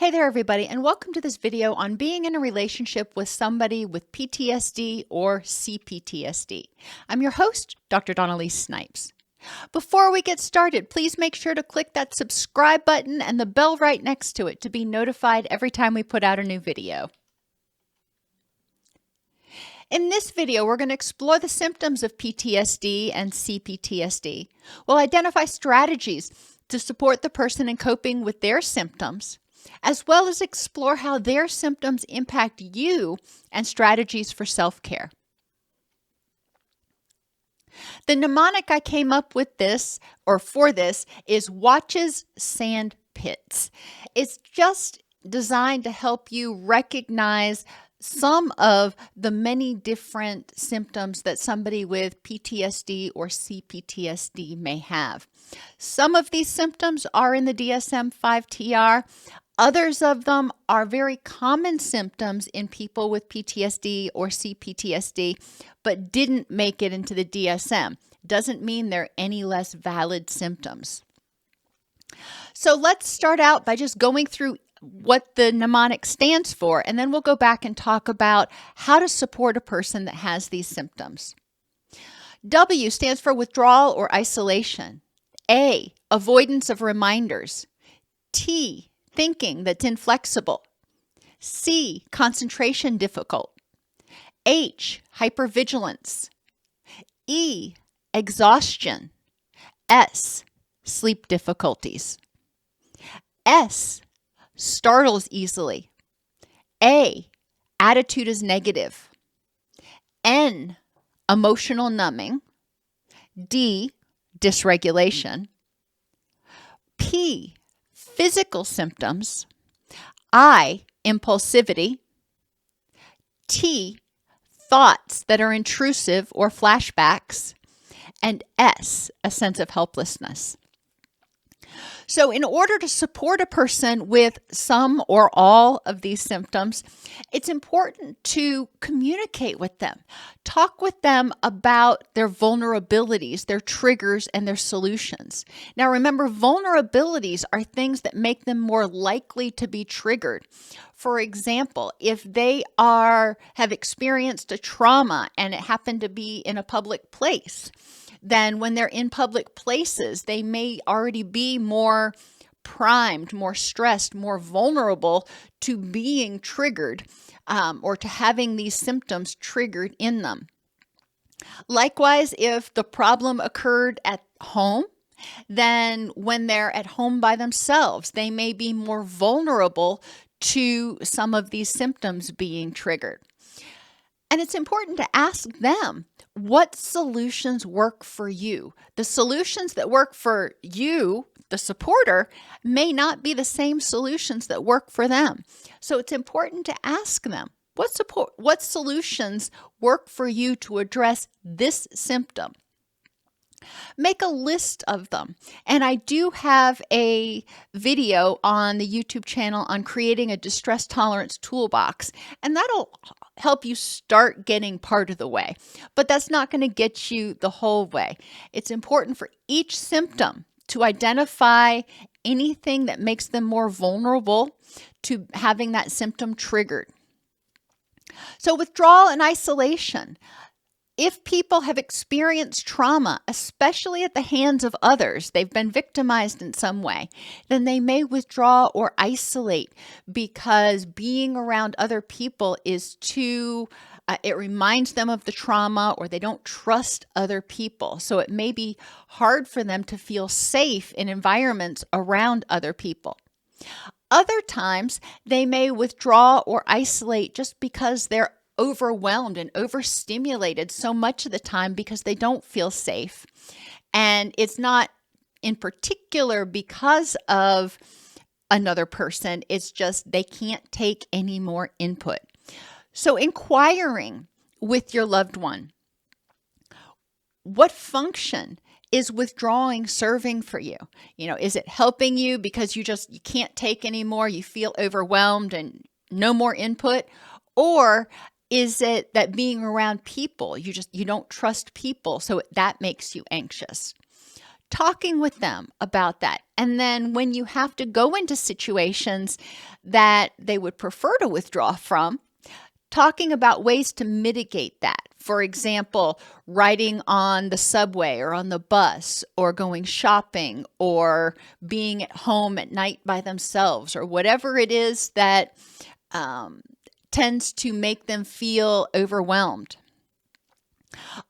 Hey there, everybody, and welcome to this video on being in a relationship with somebody with PTSD or cPTSD. I'm your host, Dr. Elise Snipes. Before we get started, please make sure to click that subscribe button and the bell right next to it to be notified every time we put out a new video. In this video, we're going to explore the symptoms of PTSD and cPTSD. We'll identify strategies to support the person in coping with their symptoms, as well as explore how their symptoms impact you and strategies for self-care. The mnemonic I came up with for this is watches sand pits. It's just designed to help you recognize some of the many different symptoms that somebody with PTSD or cPTSD may have. Some of these symptoms are in the DSM-5-TR. Others of them are very common symptoms in people with PTSD or cPTSD, but didn't make it into the DSM. Doesn't mean they're any less valid symptoms. So let's start out by just going through what the mnemonic stands for, and then we'll go back and talk about how to support a person that has these symptoms. W stands for withdrawal or isolation. A, avoidance of reminders. T, thinking that's inflexible. C, concentration difficult. H, hypervigilance. E, exhaustion. S, sleep difficulties. S, startles easily. A, attitude is negative. N, emotional numbing. D, dysregulation. P, physical symptoms. I, impulsivity. T, thoughts that are intrusive or flashbacks. And S, a sense of helplessness. So in order to support a person with some or all of these symptoms, it's important to communicate with them. Talk with them about their vulnerabilities, their triggers, and their solutions. Now remember, vulnerabilities are things that make them more likely to be triggered. For example, if they have experienced a trauma and it happened to be in a public place, then when they're in public places, they may already be more primed, more stressed, more vulnerable to being triggered or to having these symptoms triggered in them. Likewise, if the problem occurred at home, then when they're at home by themselves, they may be more vulnerable to some of these symptoms being triggered. And it's important to ask them, what solutions work for you? The solutions that work for you, the supporter, may not be the same solutions that work for them. So it's important to ask them, what solutions work for you to address this symptom? Make a list of them. And I do have a video on the YouTube channel on creating a distress tolerance toolbox, and that'll help you start getting part of the way. But that's not going to get you the whole way. It's important for each symptom to identify anything that makes them more vulnerable to having that symptom triggered. So withdrawal and isolation. If people have experienced trauma, especially at the hands of others, they've been victimized in some way, then they may withdraw or isolate because being around other people is it reminds them of the trauma, or they don't trust other people. So it may be hard for them to feel safe in environments around other people. Other times, they may withdraw or isolate just because they're overwhelmed and overstimulated so much of the time because they don't feel safe. And it's not in particular because of another person, it's just they can't take any more input. So inquiring with your loved one, what function is withdrawing serving for you? Is it helping you because you can't take anymore, you feel overwhelmed and no more input? Or is it that being around people, you don't trust people, so that makes you anxious? talking with them about that. And then when you have to go into situations that they would prefer to withdraw from, talking about ways to mitigate that. For example, riding on the subway or on the bus, or going shopping, or being at home at night by themselves, or whatever it is that tends to make them feel overwhelmed.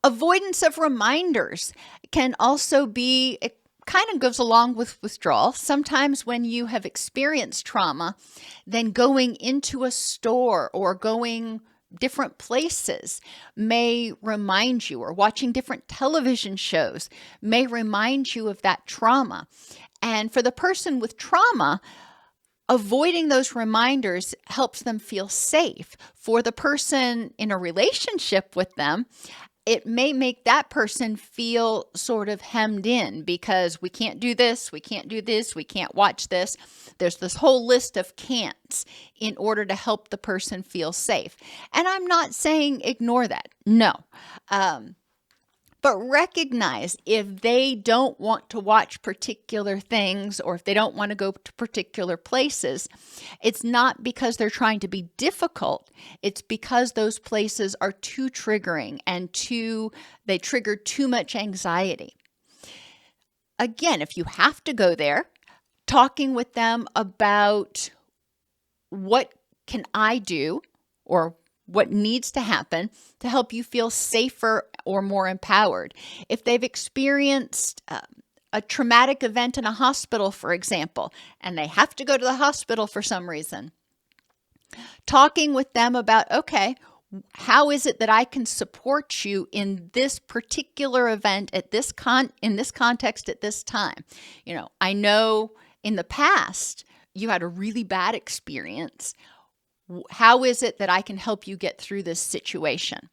Avoidance of reminders can also be, it kind of goes along with withdrawal. Sometimes when you have experienced trauma, then going into a store or going different places may remind you, or watching different television shows may remind you of that trauma. And for the person with trauma, avoiding those reminders helps them feel safe. For the person in a relationship with them, it may make that person feel sort of hemmed in, because we can't do this, we can't do this, we can't watch this. There's this whole list of can'ts in order to help the person feel safe. And I'm not saying ignore that. No. But recognize if they don't want to watch particular things, or if they don't want to go to particular places, it's not because they're trying to be difficult. It's because those places are too triggering and they trigger too much anxiety. Again, if you have to go there, talking with them about what can I do, or what needs to happen to help you feel safer or more empowered. If they've experienced a traumatic event in a hospital, for example, and they have to go to the hospital for some reason, talking with them about, okay, how is it that I can support you in this particular event at in this context at this time? I know in the past you had a really bad experience. How is it that I can help you get through this situation?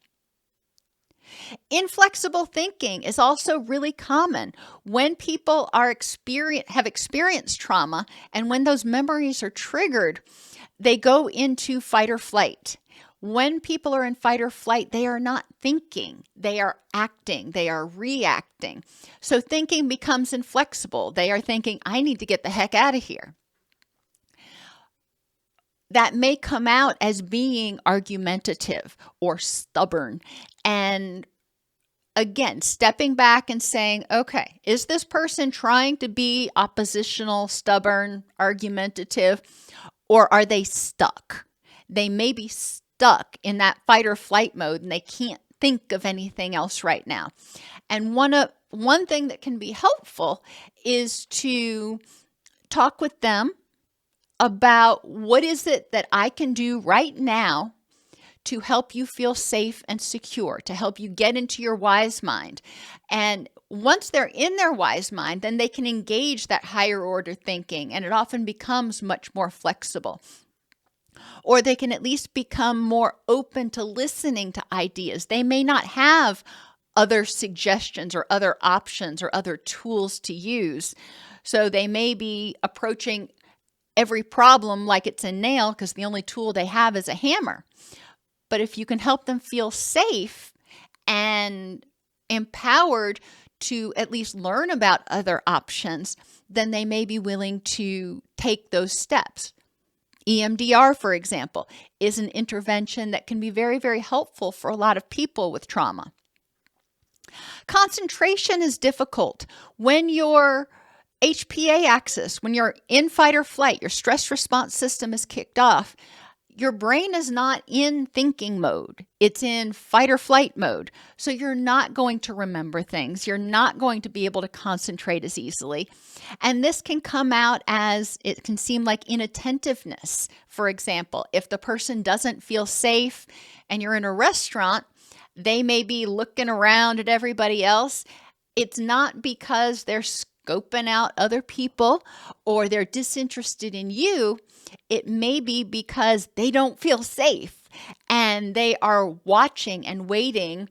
Inflexible thinking is also really common when people have experienced trauma, and when those memories are triggered, they go into fight or flight. When people are in fight or flight, they are not thinking, they are acting, they are reacting. So thinking becomes inflexible. They are thinking, I need to get the heck out of here. That may come out as being argumentative or stubborn. And again, stepping back and saying, okay, is this person trying to be oppositional, stubborn, argumentative, or are they stuck? They may be stuck in that fight or flight mode, and they can't think of anything else right now. And one thing that can be helpful is to talk with them about what is it that I can do right now to help you feel safe and secure, to help you get into your wise mind. And once they're in their wise mind, then they can engage that higher order thinking, and it often becomes much more flexible. Or they can at least become more open to listening to ideas. They may not have other suggestions or other options or other tools to use. So they may be approaching every problem like it's a nail, because the only tool they have is a hammer. But if you can help them feel safe and empowered to at least learn about other options, then they may be willing to take those steps. EMDR, for example, is an intervention that can be very, very helpful for a lot of people with trauma. Concentration is difficult. When your HPA axis, when you're in fight or flight, your stress response system is kicked off, your brain is not in thinking mode. It's in fight or flight mode. So you're not going to remember things. You're not going to be able to concentrate as easily. And this can come out as, it can seem like inattentiveness. For example, if the person doesn't feel safe and you're in a restaurant, they may be looking around at everybody else. It's not because they're scoping out other people or they're disinterested in you. It may be because they don't feel safe and they are watching and waiting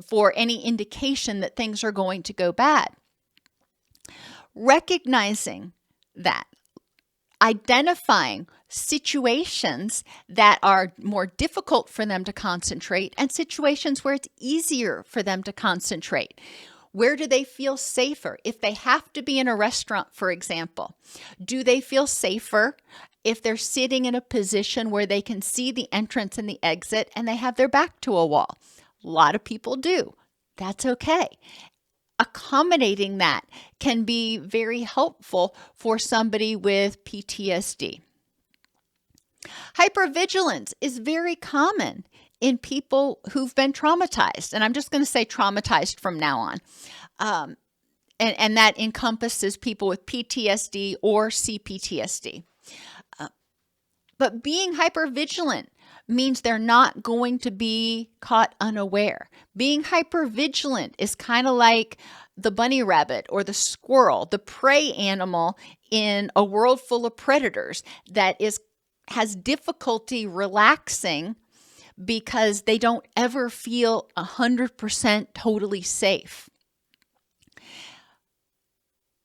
for any indication that things are going to go bad. Recognizing that, identifying situations that are more difficult for them to concentrate and situations where it's easier for them to concentrate. Where do they feel safer? If they have to be in a restaurant, for example, do they feel safer if they're sitting in a position where they can see the entrance and the exit and they have their back to a wall? A lot of people do. That's okay. Accommodating that can be very helpful for somebody with PTSD. Hypervigilance is very common in people who've been traumatized. And I'm just going to say traumatized from now on. And that encompasses people with PTSD or cPTSD. But being hypervigilant means they're not going to be caught unaware. Being hypervigilant is kind of like the bunny rabbit or the squirrel, the prey animal in a world full of predators that has difficulty relaxing because they don't ever feel 100% totally safe.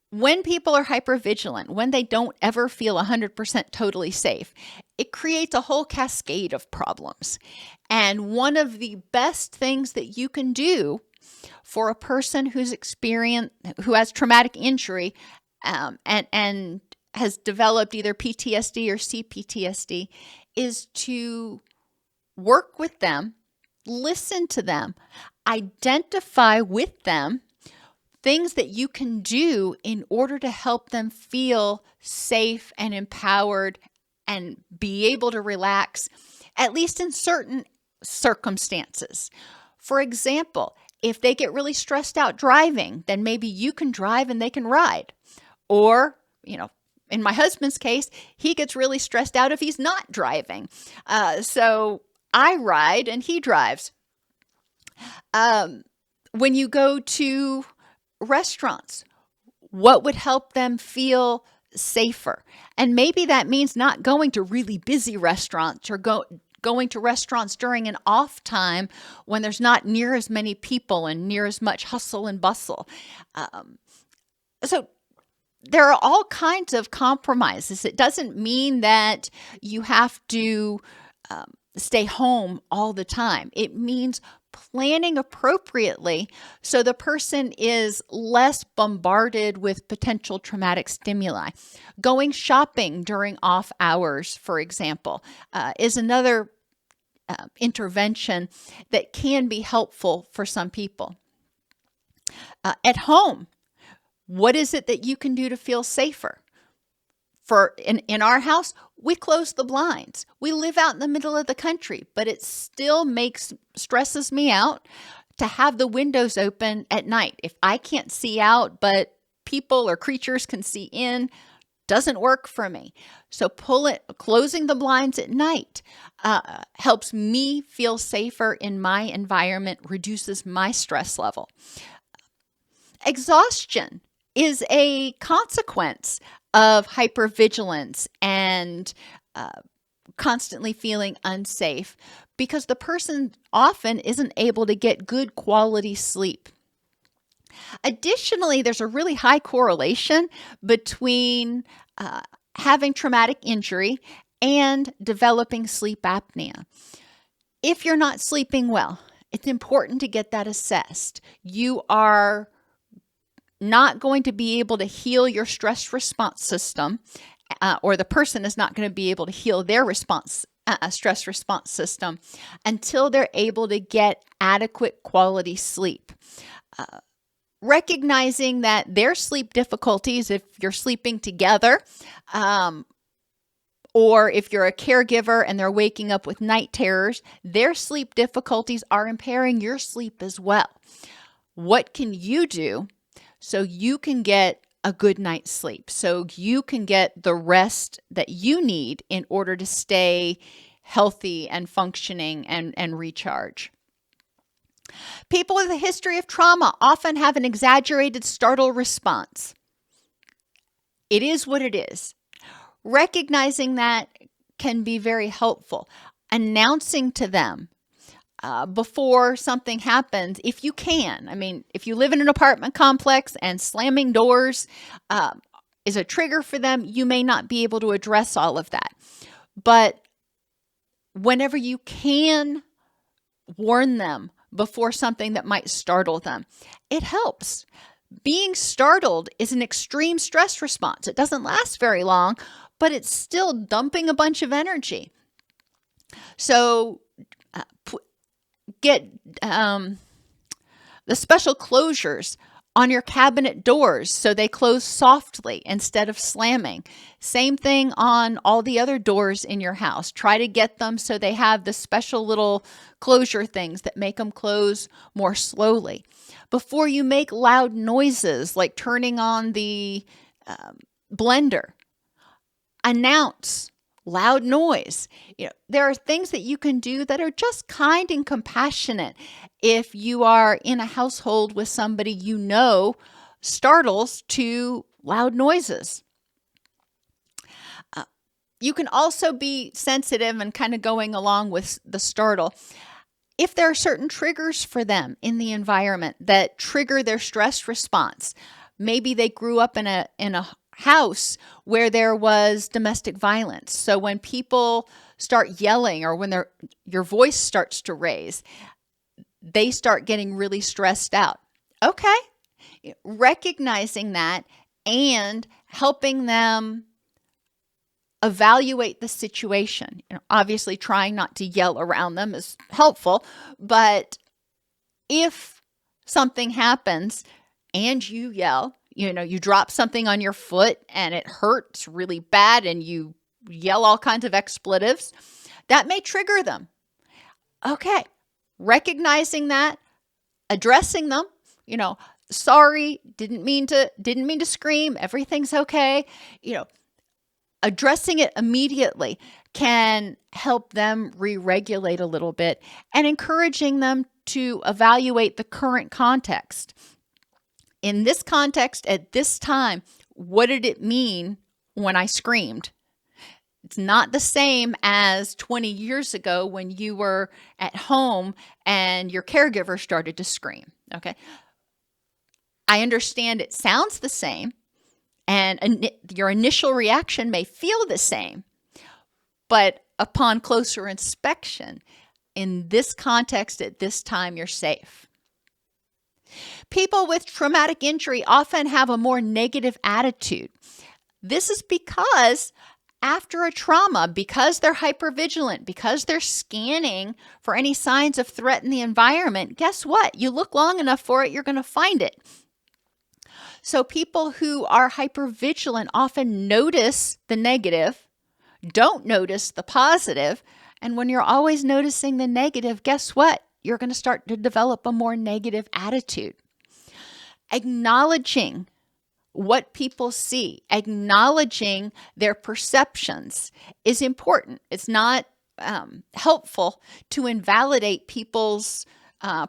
When people are hypervigilant, when they don't ever feel 100% totally safe, it creates a whole cascade of problems. And one of the best things that you can do for a person who has traumatic injury and has developed either PTSD or cPTSD is to work with them, listen to them, identify with them things that you can do in order to help them feel safe and empowered and be able to relax, at least in certain circumstances. For example, if they get really stressed out driving, then maybe you can drive and they can ride. Or, in my husband's case, he gets really stressed out if he's not driving. So I ride and he drives. When you go to restaurants, what would help them feel safer? And maybe that means not going to really busy restaurants or going to restaurants during an off time when there's not near as many people and near as much hustle and bustle. So there are all kinds of compromises. It doesn't mean that you have to stay home all the time. It means planning appropriately so the person is less bombarded with potential traumatic stimuli. Going shopping during off hours, for example, is another intervention that can be helpful for some people. At home, what is it that you can do to feel safer? In our house, we close the blinds. We live out in the middle of the country, but it still stresses me out to have the windows open at night. If I can't see out, but people or creatures can see in, doesn't work for me. So closing the blinds at night helps me feel safer in my environment, reduces my stress level. Exhaustion is a consequence of hypervigilance and constantly feeling unsafe because the person often isn't able to get good quality sleep. Additionally, there's a really high correlation between having traumatic injury and developing sleep apnea. If you're not sleeping well, it's important to get that assessed. You are not going to be able to heal your stress response system, or the person is not going to be able to heal their stress response system until they're able to get adequate quality sleep. Recognizing that their sleep difficulties, if you're sleeping together, or if you're a caregiver and they're waking up with night terrors, their sleep difficulties are impairing your sleep as well. What can you do so you can get a good night's sleep, so you can get the rest that you need in order to stay healthy and functioning and recharge? People with a history of trauma often have an exaggerated startle response. It is what it is. Recognizing that can be very helpful. Announcing to them before something happens, if you can. I mean, if you live in an apartment complex and slamming doors is a trigger for them, you may not be able to address all of that. But whenever you can warn them before something that might startle them. It helps. Being startled is an extreme stress response. It doesn't last very long, but it's still dumping a bunch of energy. So get the special closures on your cabinet doors so they close softly instead of slamming. Same thing on all the other doors in your house. Try to get them so they have the special little closure things that make them close more slowly. Before you make loud noises like turning on the blender, announce loud noise. There are things that you can do that are just kind and compassionate. If you are in a household with somebody startles to loud noises. You can also be sensitive and kind of going along with the startle. If there are certain triggers for them in the environment that trigger their stress response, maybe they grew up in a house where there was domestic violence. So when people start yelling or when your voice starts to raise, they start getting really stressed out. Okay. Recognizing that and helping them evaluate the situation. Obviously trying not to yell around them is helpful, but if something happens and you yell, you drop something on your foot and it hurts really bad and you yell all kinds of expletives, that may trigger them. Okay. Recognizing that, addressing them, sorry, didn't mean to scream, everything's okay. Addressing it immediately can help them re-regulate a little bit and encouraging them to evaluate the current context. In this context, at this time, what did it mean when I screamed? It's not the same as 20 years ago when you were at home and your caregiver started to scream. Okay. I understand it sounds the same and your initial reaction may feel the same, but upon closer inspection, in this context, at this time, you're safe. People with traumatic injury often have a more negative attitude. This is because after a trauma, because they're hypervigilant, because they're scanning for any signs of threat in the environment, guess what? You look long enough for it, you're going to find it. So people who are hypervigilant often notice the negative, don't notice the positive, and when you're always noticing the negative, guess what? You're going to start to develop a more negative attitude. Acknowledging what people see, acknowledging their perceptions is important. It's not helpful to invalidate people's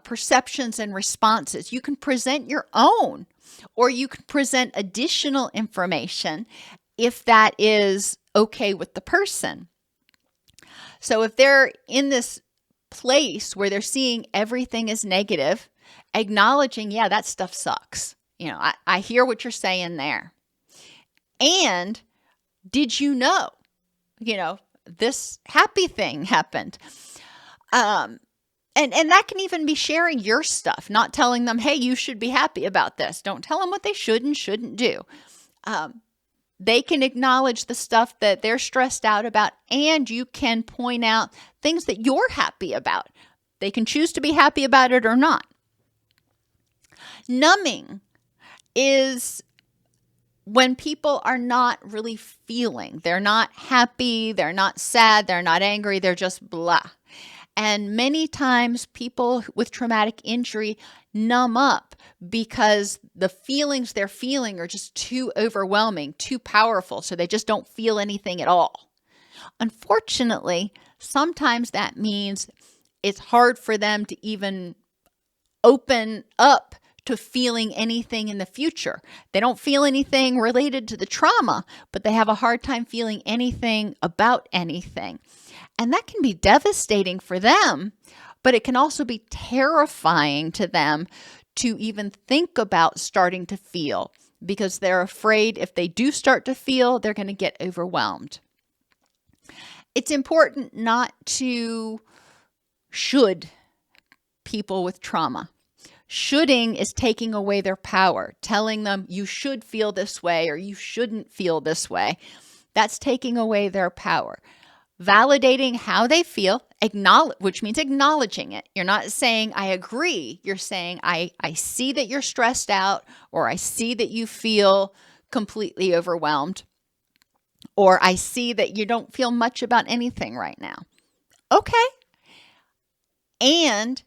perceptions and responses. You can present your own, or you can present additional information if that is okay with the person. So if they're in this place where they're seeing everything as negative, acknowledging, yeah, that stuff sucks. I hear what you're saying there. And did you know, this happy thing happened? And that can even be sharing your stuff, not telling them, hey, you should be happy about this. Don't tell them what they should and shouldn't do. They can acknowledge the stuff that they're stressed out about, and you can point out things that you're happy about. They can choose to be happy about it or not. Numbing is when people are not really feeling. They're not happy, they're not sad, they're not angry, they're just blah. And many times people with traumatic injury numb up because the feelings they're feeling are just too overwhelming, too powerful, so they just don't feel anything at all. Unfortunately, sometimes that means it's hard for them to even open up to feeling anything in the future. They don't feel anything related to the trauma, but they have a hard time feeling anything about anything. And that can be devastating for them, but it can also be terrifying to them to even think about starting to feel, because they're afraid if they do start to feel, they're going to get overwhelmed. It's important not to should people with trauma. Shoulding is taking away their power, telling them you should feel this way or you shouldn't feel this way. That's taking away their power. Validating how they feel, which means acknowledging it. You're not saying, I agree. You're saying, I see that you're stressed out, or I see that you feel completely overwhelmed, or I see that you don't feel much about anything right now. Okay. And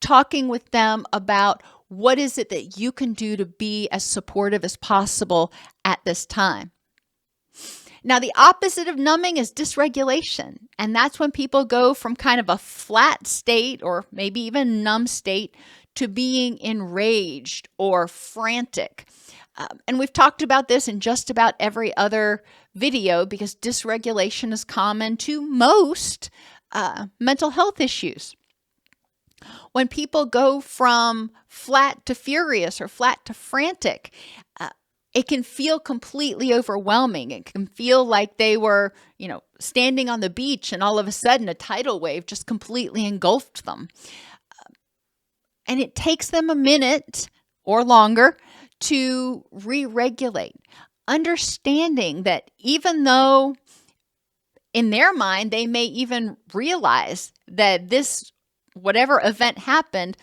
talking with them about what is it that you can do to be as supportive as possible at this time. Now, the opposite of numbing is dysregulation. And that's when people go from kind of a flat state or maybe even numb state to being enraged or frantic. And we've talked about this in just about every other video because dysregulation is common to most mental health issues. When people go from flat to furious or flat to frantic, it can feel completely overwhelming. It can feel like they were, standing on the beach and all of a sudden a tidal wave just completely engulfed them. And it takes them a minute or longer to re-regulate, understanding that even though in their mind they may even realize that this whatever event happened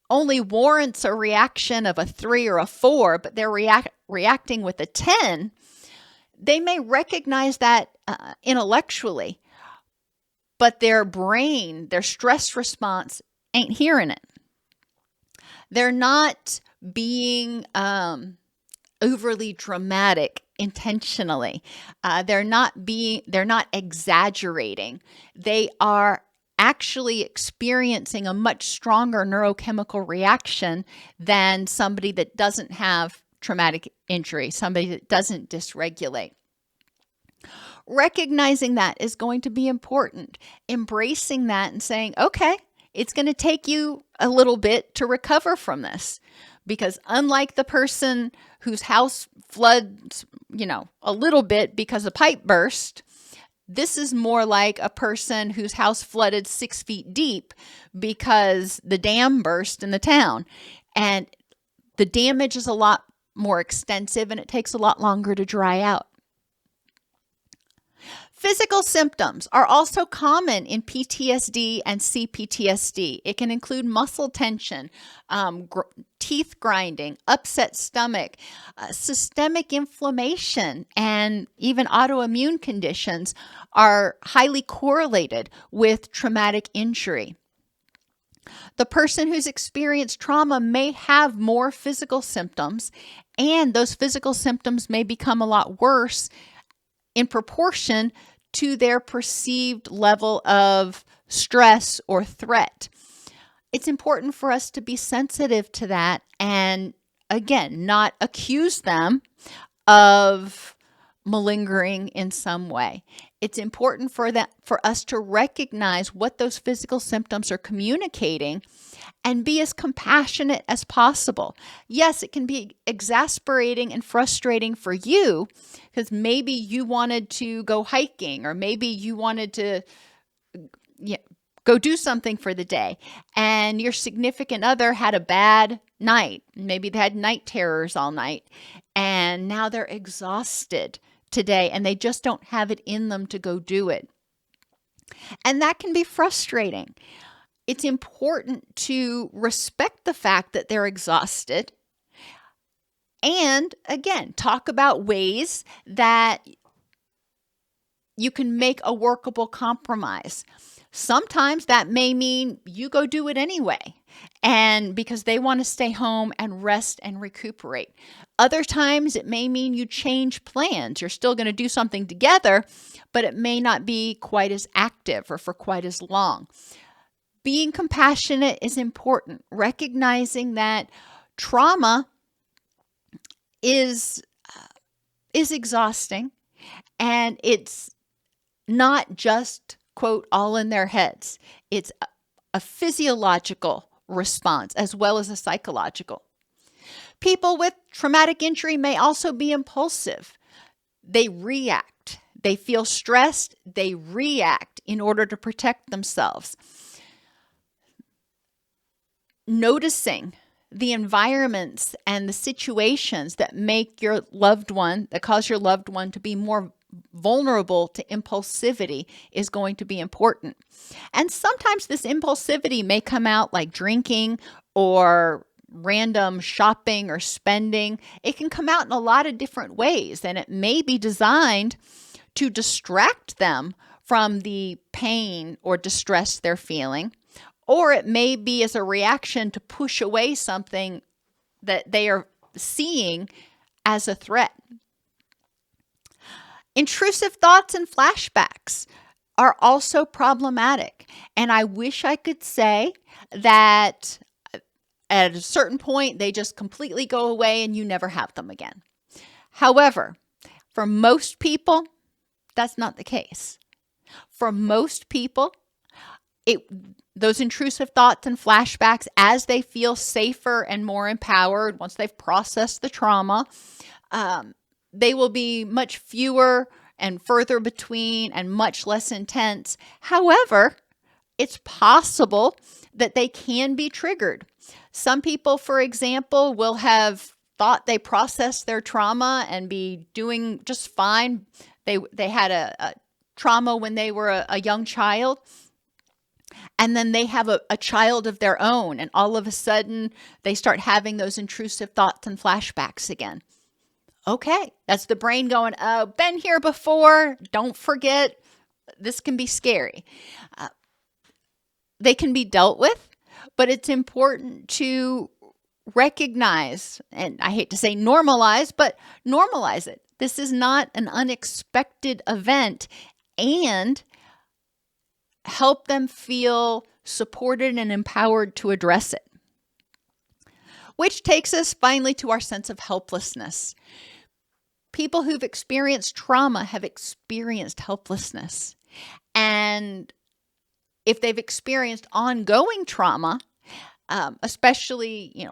only warrants a reaction of a 3 or a 4, but they're reacting with a 10, they may recognize that intellectually, but their brain, their stress response ain't hearing it. They're not being overly dramatic intentionally. They're not exaggerating. They are actually experiencing a much stronger neurochemical reaction than somebody that doesn't have traumatic injury, somebody that doesn't dysregulate. Recognizing that is going to be important. Embracing that and saying, okay, it's going to take you a little bit to recover from this. Because unlike the person whose house floods, a little bit because a pipe burst, this is more like a person whose house flooded 6 feet deep because the dam burst in the town. And the damage is a lot more extensive and it takes a lot longer to dry out. Physical symptoms are also common in PTSD and cPTSD. It can include muscle tension, teeth grinding, upset stomach, systemic inflammation, and even autoimmune conditions are highly correlated with traumatic injury. The person who's experienced trauma may have more physical symptoms, and those physical symptoms may become a lot worse in proportion to their perceived level of stress or threat. It's important for us to be sensitive to that and, again, not accuse them of malingering in some way. It's important for us to recognize what those physical symptoms are communicating and be as compassionate as possible. Yes, it can be exasperating and frustrating for you because maybe you wanted to go hiking or maybe you wanted to go do something for the day and your significant other had a bad night. Maybe they had night terrors all night and now they're exhausted today and they just don't have it in them to go do it. And that can be frustrating. It's important to respect the fact that they're exhausted and, again, talk about ways that you can make a workable compromise. Sometimes that may mean you go do it anyway, and because they want to stay home and rest and recuperate. Other times it may mean you change plans. You're still going to do something together, but it may not be quite as active or for quite as long. Being compassionate is important. Recognizing that trauma is exhausting and it's not just, quote, all in their heads. It's a physiological response as well as a psychological. People with traumatic injury may also be impulsive. They react. They feel stressed. They react in order to protect themselves. noticing the environments and the situations that make your loved one, that cause your loved one to be more vulnerable to impulsivity is going to be important. And sometimes this impulsivity may come out like drinking or random shopping or spending. It can come out in a lot of different ways, and it may be designed to distract them from the pain or distress they're feeling, or it may be as a reaction to push away something that they are seeing as a threat. Intrusive thoughts and flashbacks are also problematic. And I wish I could say that at a certain point, they just completely go away and you never have them again. However, for most people, that's not the case. For most people, those intrusive thoughts and flashbacks, as they feel safer and more empowered, once they've processed the trauma, they will be much fewer and further between and much less intense. However, it's possible that they can be triggered. Some people, for example, will have thought they processed their trauma and be doing just fine. They had a trauma when they were a young child, and then they have a child of their own, and all of a sudden they start having those intrusive thoughts and flashbacks again. Okay, that's the brain going, oh, been here before, don't forget. This can be scary. They can be dealt with, but it's important to recognize, and I hate to say normalize, but normalize it. This is not an unexpected event, and help them feel supported and empowered to address it. Which takes us finally to our sense of helplessness. People who've experienced trauma have experienced helplessness. And if they've experienced ongoing trauma, especially,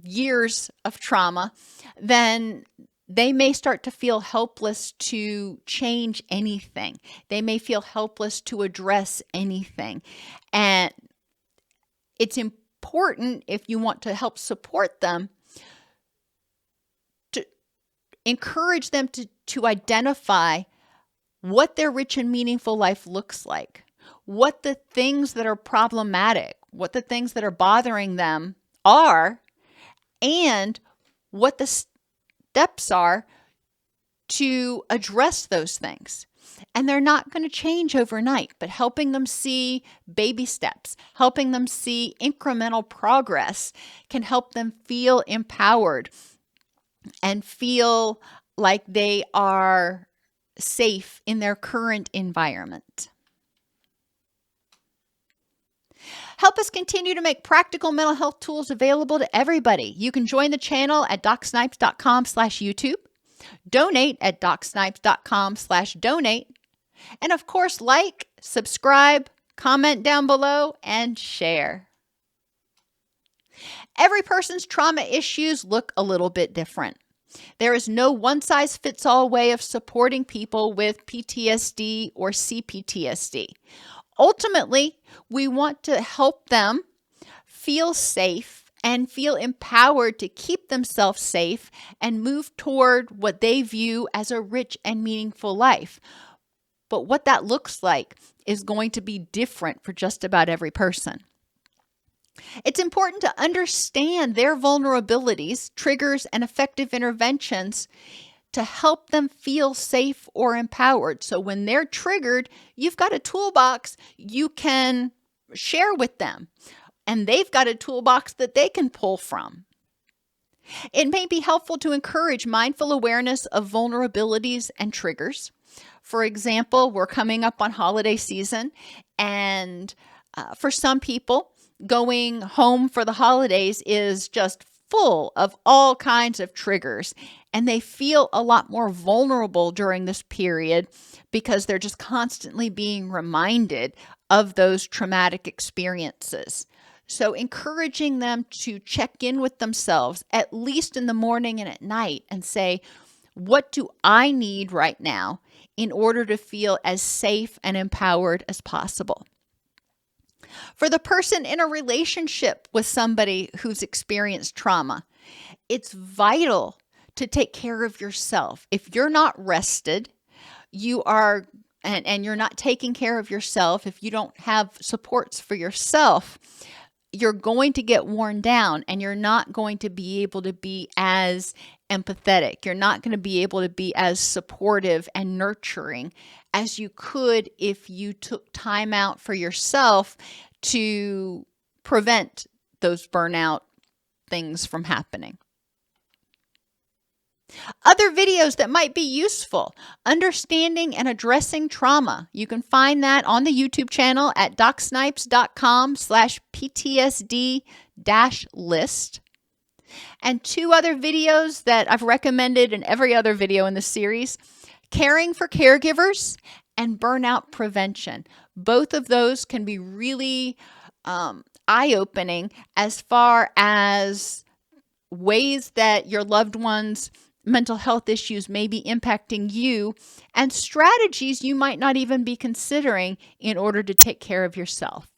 years of trauma, then they may start to feel helpless to change anything. They may feel helpless to address anything. And it's important, if you want to help support them, to encourage them to identify what their rich and meaningful life looks like, what the things that are problematic, what the things that are bothering them are, and what the steps are to address those things. And they're not going to change overnight, but helping them see baby steps, helping them see incremental progress can help them feel empowered and feel like they are safe in their current environment. Help us continue to make practical mental health tools available to everybody. You can join the channel at docsnipes.com/YouTube, donate at docsnipes.com/donate, and of course, like, subscribe, comment down below, and share. Every person's trauma issues look a little bit different. There is no one-size-fits-all way of supporting people with PTSD or cPTSD. Ultimately, we want to help them feel safe and feel empowered to keep themselves safe and move toward what they view as a rich and meaningful life. But what that looks like is going to be different for just about every person. It's important to understand their vulnerabilities, triggers, and effective interventions to help them feel safe or empowered. So when they're triggered, you've got a toolbox you can share with them, and they've got a toolbox that they can pull from. It may be helpful to encourage mindful awareness of vulnerabilities and triggers. For example, we're coming up on holiday season, and for some people, going home for the holidays is just full of all kinds of triggers, and they feel a lot more vulnerable during this period because they're just constantly being reminded of those traumatic experiences. So encouraging them to check in with themselves, at least in the morning and at night, and say, what do I need right now in order to feel as safe and empowered as possible? For the person in a relationship with somebody who's experienced trauma, it's vital to take care of yourself. If you're not rested, you are and you're not taking care of yourself, if you don't have supports for yourself, you're going to get worn down and you're not going to be able to be as empathetic. You're not going to be able to be as supportive and nurturing as you could if you took time out for yourself to prevent those burnout things from happening. Other videos that might be useful: understanding and addressing trauma. You can find that on the YouTube channel at docsnipes.com/PTSD-list. And 2 other videos that I've recommended in every other video in the series: caring for caregivers and burnout prevention. Both of those can be really eye-opening as far as ways that your loved ones' mental health issues may be impacting you and strategies you might not even be considering in order to take care of yourself.